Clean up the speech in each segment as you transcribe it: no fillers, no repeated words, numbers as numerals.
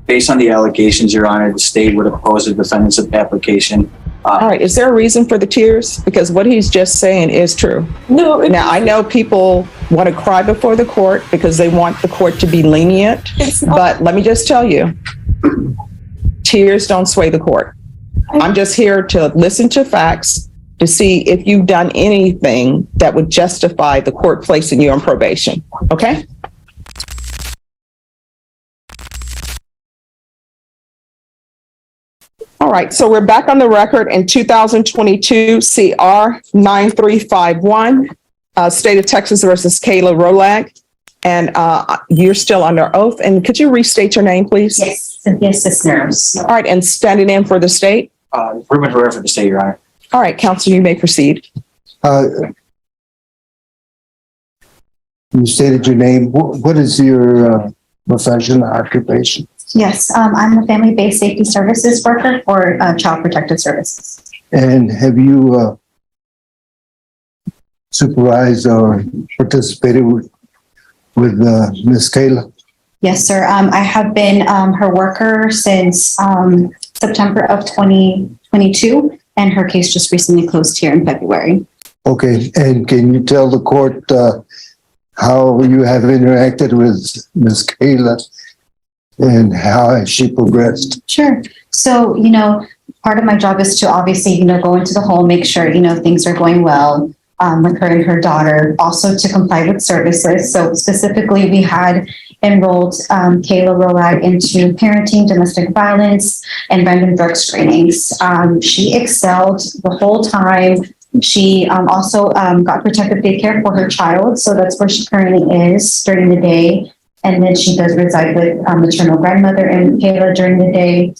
Based on the allegations, Your Honor, the state would oppose the defendant's application. All right, is there a reason for the tears? Because what he's just saying is true. No. Now, I know people want to cry before the court because they want the court to be lenient, but let me just tell you, tears don't sway the court. I'm just here to listen to facts to see if you've done anything that would justify the court placing you on probation, okay? All right, so we're back on the record in 2022 CR 9351, State of Texas versus Kayla Rolag. And you're still under oath. And could you restate your name, please? Yes, Cynthia Cisneros. All right, and standing in for the state? Ruben Herrera for the state, Your Honor. All right, counsel, you may proceed. You stated your name. What is your profession, occupation? Yes, I'm a family-based safety services worker for Child Protective Services. And have you supervised or participated with Miss Kayla? Yes, sir. I have been her worker since September of 2022, and her case just recently closed here in February. Okay, and can you tell the court how you have interacted with Miss Kayla and how has she progressed? Sure. So, part of my job is to obviously, go into the home, make sure, things are going well with her and her daughter, also to comply with services. So specifically, we had enrolled Kayla Rolag into parenting, domestic violence, and random drug screenings. She excelled the whole time. She also got protective daycare for her child. So that's where she currently is during the day. And then she does reside with maternal grandmother and Kayla during the day.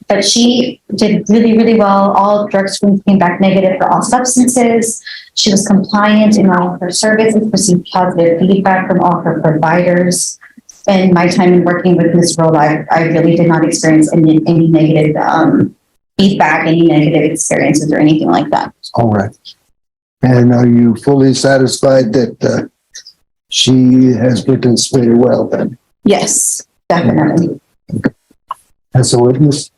But she did really, really well. All drug screens came back negative for all substances. She was compliant in all of her services, received positive feedback from all her providers. And my time in working with Ms. Rolag, I really did not experience any negative feedback, any negative experiences or anything like that. All right. And are you fully satisfied that she has participated well then? Yes, definitely. As a witness?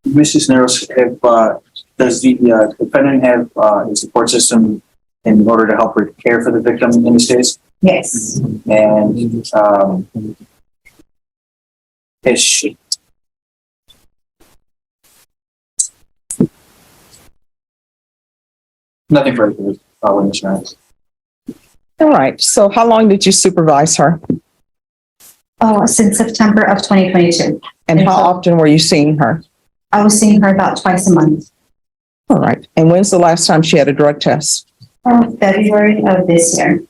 Mrs. Neros, does the defendant have a support system in order to help her care for the victim in this case? Yes. And is she? Nothing further with insurance. All right, so how long did you supervise her? Oh, since September of 2022. And how often were you seeing her? I was seeing her about twice a month. All right, and when's the last time she had a drug test? February of this year.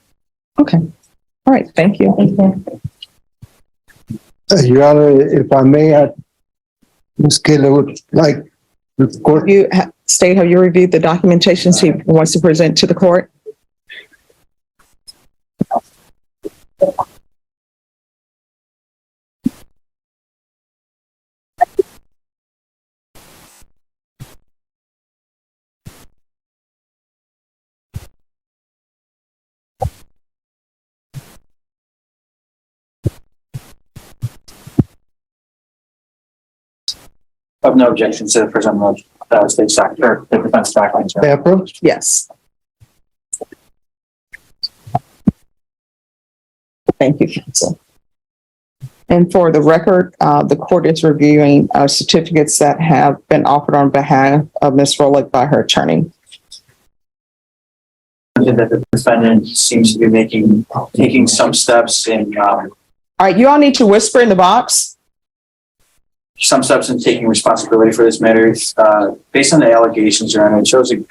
Okay, all right, thank you. Thank you. Your Honor, if I may, Ms. Kayla would like the court. State, have you reviewed the documentations he wants to present to the court? I have no objection to the presentation of state stock or the defense documents. Diaper? Yes. Thank you, counsel. And for the record, the court is reviewing certificates that have been offered on behalf of Ms. Rolag by her attorney. That the defendant seems to be taking some steps in All right, you all need to whisper in the box. taking responsibility for this matter. Based on the allegations, Your Honor, it shows a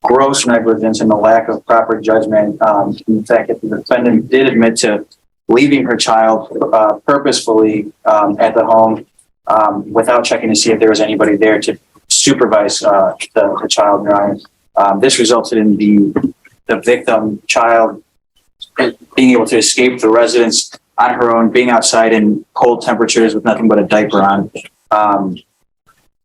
gross negligence and the lack of proper judgment. In fact, that the defendant did admit to leaving her child purposefully at the home without checking to see if there was anybody there to supervise the child, Your Honor. This resulted in the victim child being able to escape the residence on her own, being outside in cold temperatures with nothing but a diaper on.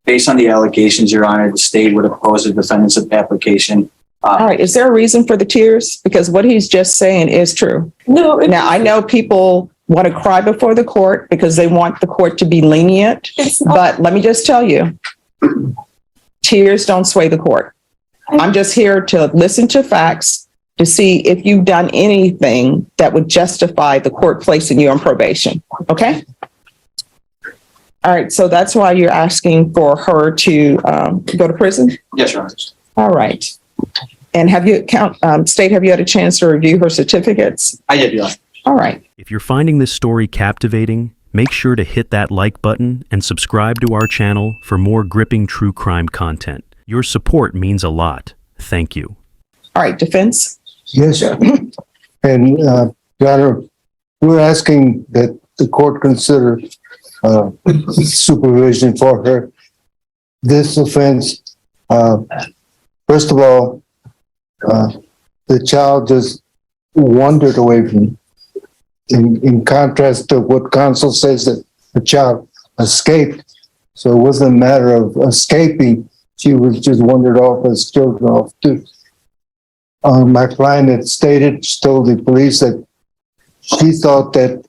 Based on the allegations, Your Honor, the state would oppose the defendant's application. All right. Is there a reason for the tears? Because what he's just saying is true. No, Now, I know people want to cry before the court because they want the court to be lenient, it's not. but let me just tell you, tears don't sway the court. I'm just here to listen to facts to see if you've done anything that would justify the court placing you on probation. Okay? All right. So that's why you're asking for her to go to prison? Yes, Your Honor. All right. And have you, State, have you had a chance to review her certificates? I did, Your Honor. All right. If you're finding this story captivating, make sure to hit that like button and subscribe to our channel for more gripping true crime content. Your support means a lot. Thank you. All right. Defense? Yes, and, Your Honor, we're asking that the court consider supervision for her. This offense, first of all, the child just wandered away from, in contrast to what counsel says that the child escaped. So it wasn't a matter of escaping. She was just wandered off as children off too. My client had stated, she told the police that she thought that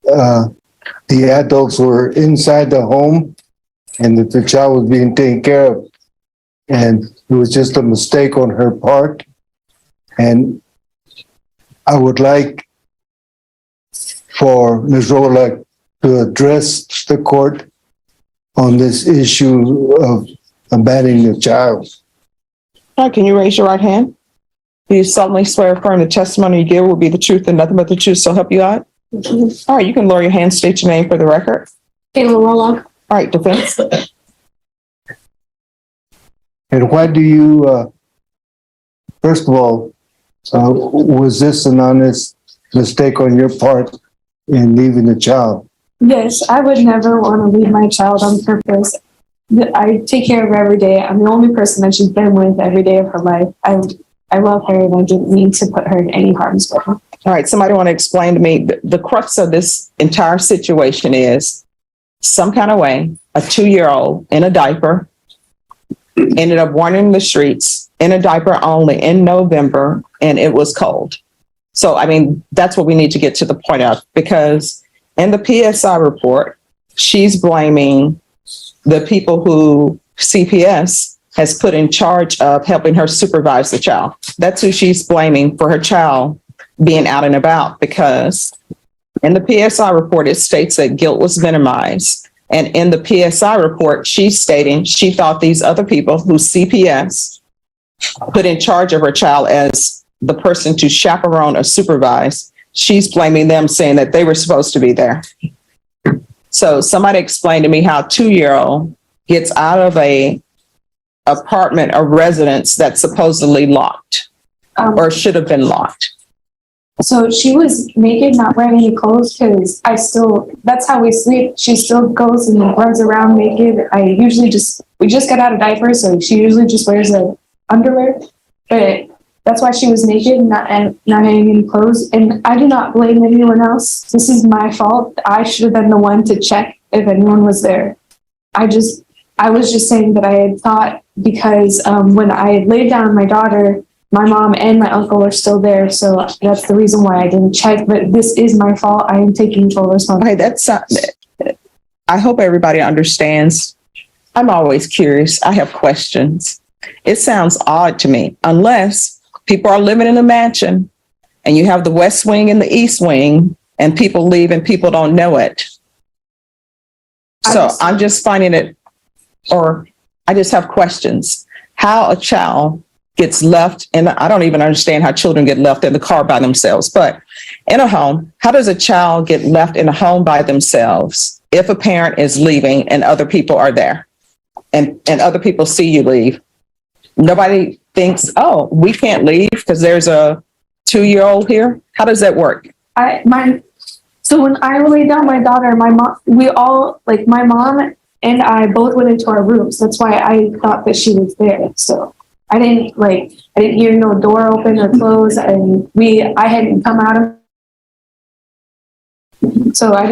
the adults were inside the home and that the child was being taken care of. And it was just a mistake on her part. And I would like for Ms. Rolak to address the court on this issue of abandoning the child. All right. Can you raise your right hand? Do you solemnly swear or affirm the testimony you give will be the truth and nothing but the truth, so help you God? All right. You can lower your hand, state your name for the record. Kayla Warlock. All right. Defense? And why do you, first of all, was this an honest mistake on your part in leaving the child? Yes, I would never want to leave my child on purpose. I take care of her every day. I'm the only person that she's been with every day of her life. I love her and I didn't mean to put her in any harm's way. All right. Somebody want to explain to me the crux of this entire situation is some kind of way, a 2-year-old in a diaper ended up wandering the streets in a diaper only in November, and it was cold. So, I mean, that's what we need to get to the point of, because in the PSI report, she's blaming the people who CPS has put in charge of helping her supervise the child. That's who she's blaming for her child being out and about, because in the PSI report, it states that guilt was minimized. And in the PSI report, she's stating she thought these other people who CPS put in charge of her child as the person to chaperone or supervise, she's blaming them, saying that they were supposed to be there. So somebody explain to me how a 2-year-old gets out of a apartment or residence that's supposedly locked or should have been locked. So she was naked, not wearing any clothes, because that's how we sleep. She still goes and runs around naked. We just got out of diapers, so she usually just wears a underwear. But that's why she was naked and not having any clothes. And I do not blame anyone else. This is my fault. I should have been the one to check if anyone was there. I was just saying that I had thought, because when I laid down my daughter, my mom and my uncle are still there. So that's the reason why I didn't check. But this is my fault. I am taking full responsibility. Okay, I hope everybody understands. I'm always curious. I have questions. It sounds odd to me, unless people are living in a mansion and you have the West Wing and the East Wing and people leave and people don't know it. So I'm just finding it, or I just have questions. How a child gets left, and I don't even understand how children get left in the car by themselves, but in a home, how does a child get left in a home by themselves if a parent is leaving and other people are there and other people see you leave? Nobody thinks, oh, we can't leave because there's a 2-year-old here. How does that work? So when I laid down my daughter, my mom and I both went into our rooms. That's why I thought that she was there. So I didn't hear no door open or close, and I hadn't come out of. So I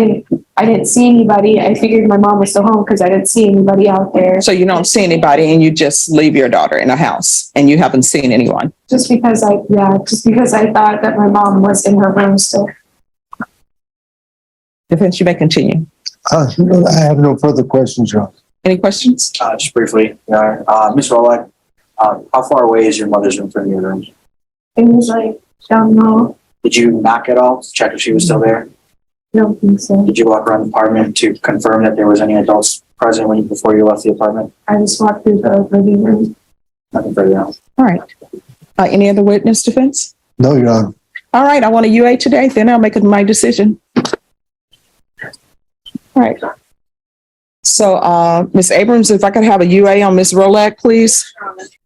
I didn't see anybody. I figured my mom was still home because I didn't see anybody out there. So you don't see anybody and you just leave your daughter in a house and you haven't seen anyone. Just because I thought that my mom was in her room still. Defense, you may continue. I have no further questions, Your Honor. Any questions? Just briefly, Ms. Rolak, how far away is your mother's room from your room? It was like, down low. Did you knock at all to check if she was still there? I don't think so. Did you walk around the apartment to confirm that there was any adults present before you left the apartment? I just walked through the living room. Nothing further else. All right. Any other witness defense? No, Your Honor. All right. I want a UA today. Then I'll make my decision. All right. So, Ms. Abrams, if I could have a UA on Ms. Rolak, please.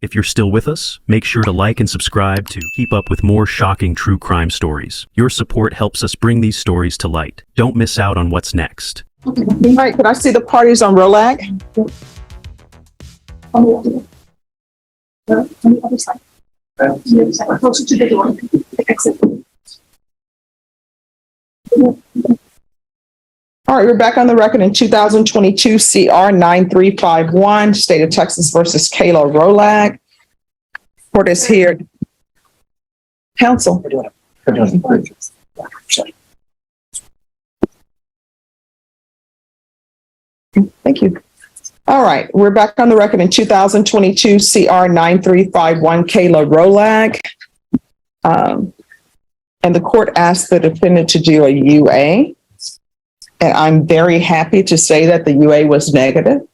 If you're still with us, make sure to like and subscribe to keep up with more shocking true crime stories. Your support helps us bring these stories to light. Don't miss out on what's next. All right. Could I see the parties on Rolak? On the other side. Closer to the door. The exit. All right, we're back on the record in 2022 CR 9351, State of Texas versus Kayla Rolak. Court is here. Counsel. Thank you. All right, we're back on the record in 2022 CR 9351, Kayla Rolak. And the court asked the defendant to do a UA. And I'm very happy to say that the UA was negative.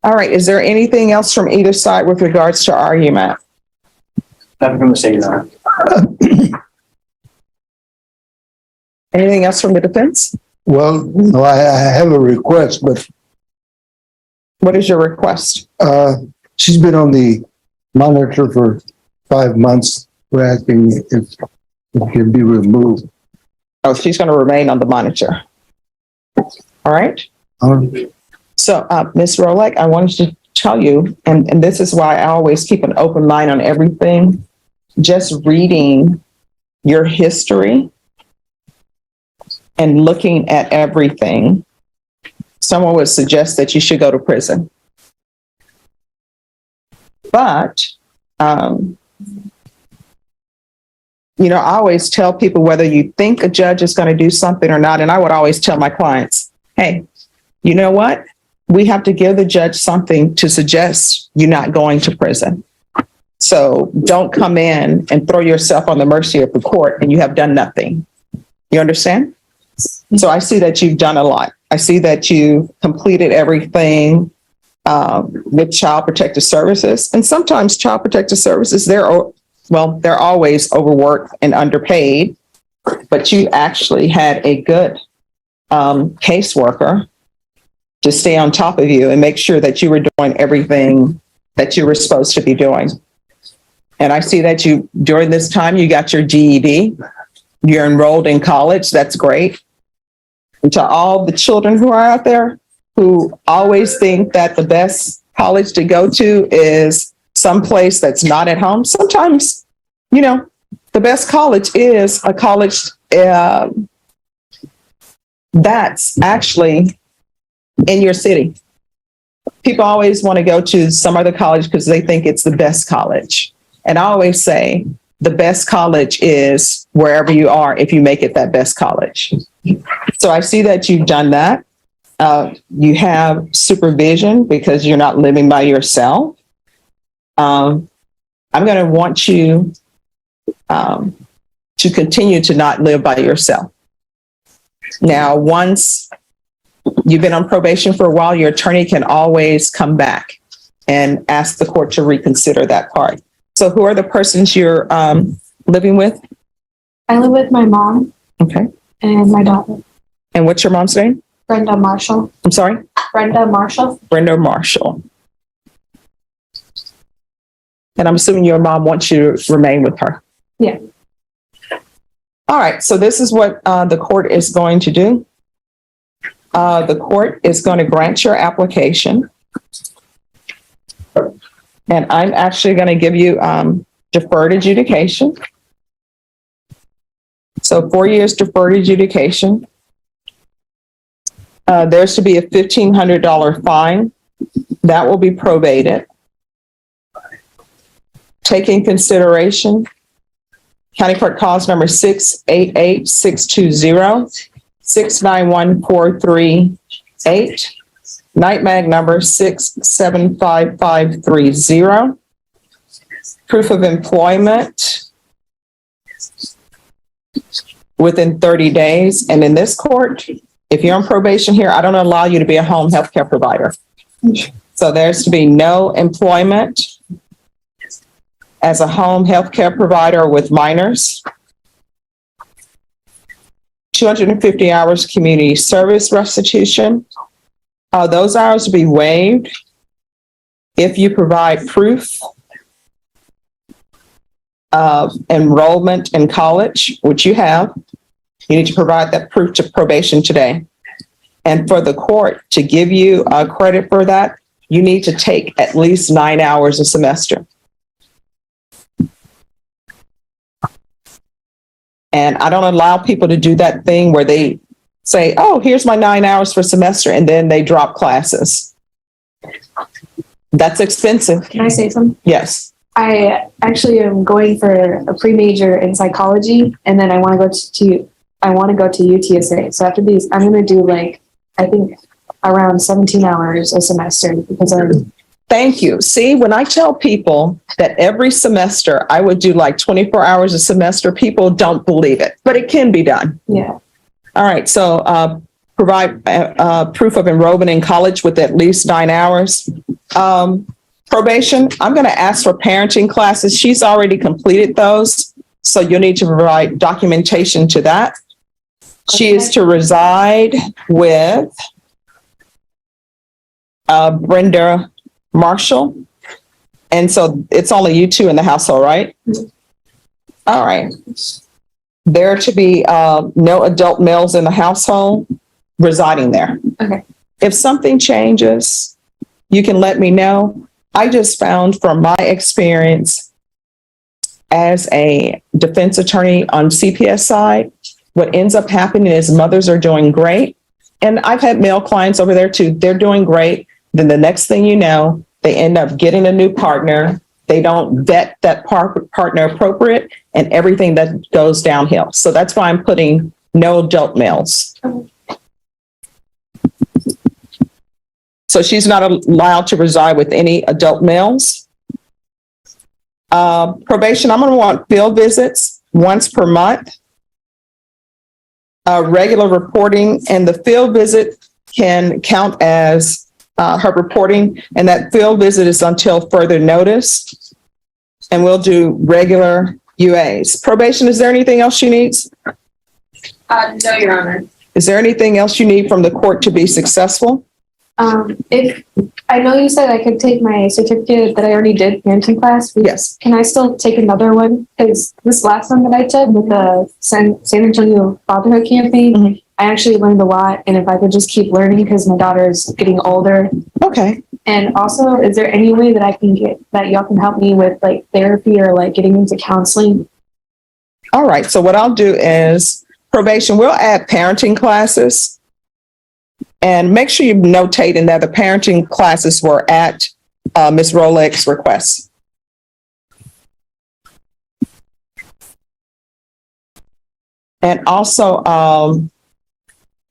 All right, is there anything else from either side with regards to argument? Nothing from the state, Your Honor. Anything else from the defense? Well, no, I have a request, but What is your request? she's been on the monitor for 5 months. We're asking if it can be removed. Oh, she's going to remain on the monitor. All right. So, Ms. Rolak, I wanted to tell you, and this is why I always keep an open mind on everything. Just reading your history and looking at everything, someone would suggest that you should go to prison. But, you know, I always tell people whether you think a judge is going to do something or not. And I would always tell my clients, hey, you know what? We have to give the judge something to suggest you're not going to prison. So don't come in and throw yourself on the mercy of the court and you have done nothing. You understand? So I see that you've done a lot. I see that you completed everything with Child Protective Services. And sometimes Child Protective Services, they're always overworked and underpaid, but you actually had a good caseworker to stay on top of you and make sure that you were doing everything that you were supposed to be doing. And I see that you, during this time, you got your GED, you're enrolled in college. That's great. And to all the children who are out there who always think that the best college to go to is someplace that's not at home. Sometimes, you know, the best college is a college that's actually in your city. People always want to go to some other college because they think it's the best college. And I always say the best college is wherever you are if you make it that best college. So I see that you've done that. You have supervision because you're not living by yourself. I'm going to want you to continue to not live by yourself. Now, once you've been on probation for a while, your attorney can always come back and ask the court to reconsider that part. So who are the persons you're living with? I live with my mom. Okay. And my daughter. And what's your mom's name? Brenda Marshall. I'm sorry? Brenda Marshall. Brenda Marshall. And I'm assuming your mom wants you to remain with her. Yeah. All right. So this is what the court is going to do. The court is going to grant your application. And I'm actually going to give you deferred adjudication. So 4 years deferred adjudication. There's to be a $1,500 fine. That will be probated. Taking consideration, County Court Cause number 688-620, 691-438, Night Mag number 675530, proof of employment within 30 days. And in this court, if you're on probation here, I don't allow you to be a home health care provider. So there's to be no employment as a home health care provider with minors. 250 hours community service restitution. Those hours will be waived if you provide proof of enrollment in college, which you have. You need to provide that proof to probation today. And for the court to give you credit for that, you need to take at least 9 hours a semester. And I don't allow people to do that thing where they say, oh, here's my 9 hours for semester, and then they drop classes. That's expensive. Can I say something? Yes. I actually am going for a pre-major in psychology, and then I want to go to UTSA. So after these, I'm going to do I think around 17 hours a semester because I'm. Thank you. See, when I tell people that every semester I would do 24 hours a semester, people don't believe it, but it can be done. Yeah. All right. So provide proof of enrollment in college with at least 9 hours. Probation, I'm going to ask for parenting classes. She's already completed those. So you'll need to provide documentation to that. She is to reside with Brenda Marshall. And so it's only you two in the household, right? All right. There to be no adult males in the household residing there. Okay. If something changes, you can let me know. I just found from my experience as a defense attorney on CPS side, what ends up happening is mothers are doing great. And I've had male clients over there too. They're doing great. Then the next thing you know, they end up getting a new partner. They don't vet that partner appropriate and everything that goes downhill. So that's why I'm putting no adult males. So she's not allowed to reside with any adult males. Probation, I'm going to want field visits once per month. Regular reporting, and the field visit can count as her reporting, and that field visit is until further notice. And we'll do regular UAs. Probation, is there anything else she needs? No, Your Honor. Is there anything else you need from the court to be successful? If I know you said I could take my certificate that I already did parenting class. Yes. Can I still take another one? Because this last one that I took with the San Antonio Fatherhood Campaign, I actually learned a lot. And if I could just keep learning because my daughter is getting older. Okay. And also, is there any way that I can that y'all can help me with therapy or getting into counseling? All right. So what I'll do is probation, we'll add parenting classes. And make sure you notate in that the parenting classes were at Ms. Roleg's request. And also,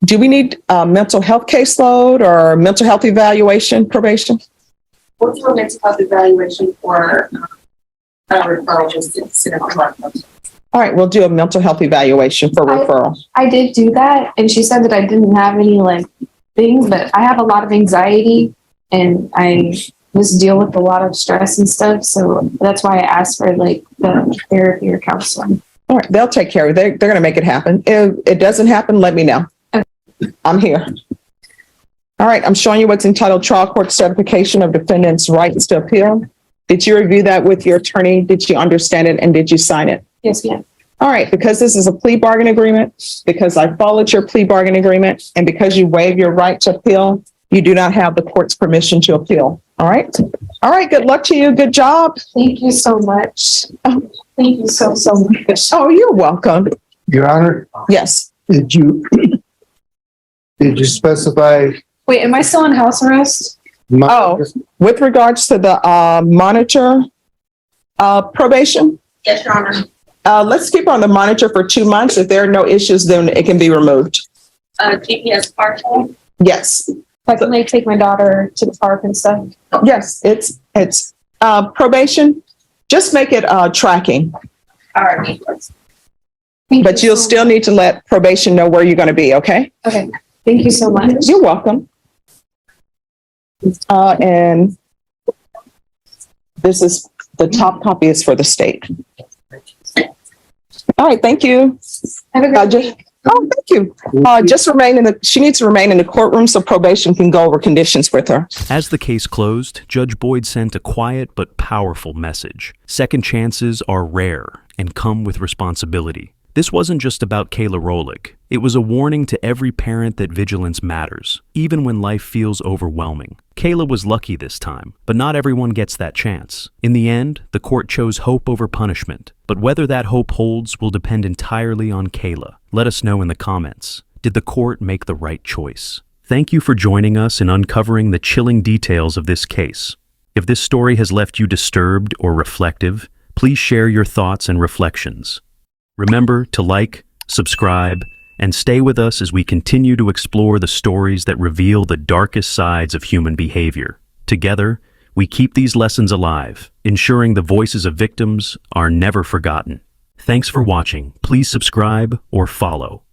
do we need a mental health caseload or mental health evaluation probation? We'll do a mental health evaluation for a referral just to sit on the. All right, we'll do a mental health evaluation for referral. I did do that, and she said that I didn't have any things, but I have a lot of anxiety, and I just deal with a lot of stress and stuff. So that's why I asked for the therapy or counseling. All right, they'll take care of it. They're going to make it happen. If it doesn't happen, let me know. Okay. I'm here. All right, I'm showing you what's entitled Trial Court Certification of Defendant's Rights to Appeal. Did you review that with your attorney? Did you understand it and did you sign it? Yes, ma'am. All right, because this is a plea bargain agreement, because I followed your plea bargain agreement, and because you waive your right to appeal, you do not have the court's permission to appeal. All right? All right, good luck to you. Good job. Thank you so much. Thank you so much. Oh, you're welcome. Your Honor, Yes. did you Did you specify? Wait, am I still on house arrest? Oh. With regards to the monitor probation, Yes, Your Honor. let's keep on the monitor for 2 months. If there are no issues, then it can be removed. GPS partial. Yes, Like, can they take my daughter to the park and stuff? yes, it's probation. Just make it tracking, All right. Thank but you you'll so still need to let probation know where you're going to be, okay? much. Okay, thank you so much. You're welcome. And this is, the top copy is for the state. All right, thank you. Have a great week. Oh, thank you. Just she needs to remain in the courtroom so probation can go over conditions with her. As the case closed, Judge Boyd sent a quiet but powerful message. Second chances are rare and come with responsibility. This wasn't just about Kayla Rolick. It was a warning to every parent that vigilance matters, even when life feels overwhelming. Kayla was lucky this time, but not everyone gets that chance. In the end, the court chose hope over punishment, but whether that hope holds will depend entirely on Kayla. Let us know in the comments. Did the court make the right choice? Thank you for joining us in uncovering the chilling details of this case. If this story has left you disturbed or reflective, please share your thoughts and reflections. Remember to like, subscribe, and stay with us as we continue to explore the stories that reveal the darkest sides of human behavior. Together, we keep these lessons alive, ensuring the voices of victims are never forgotten. Thanks for watching. Please subscribe or follow.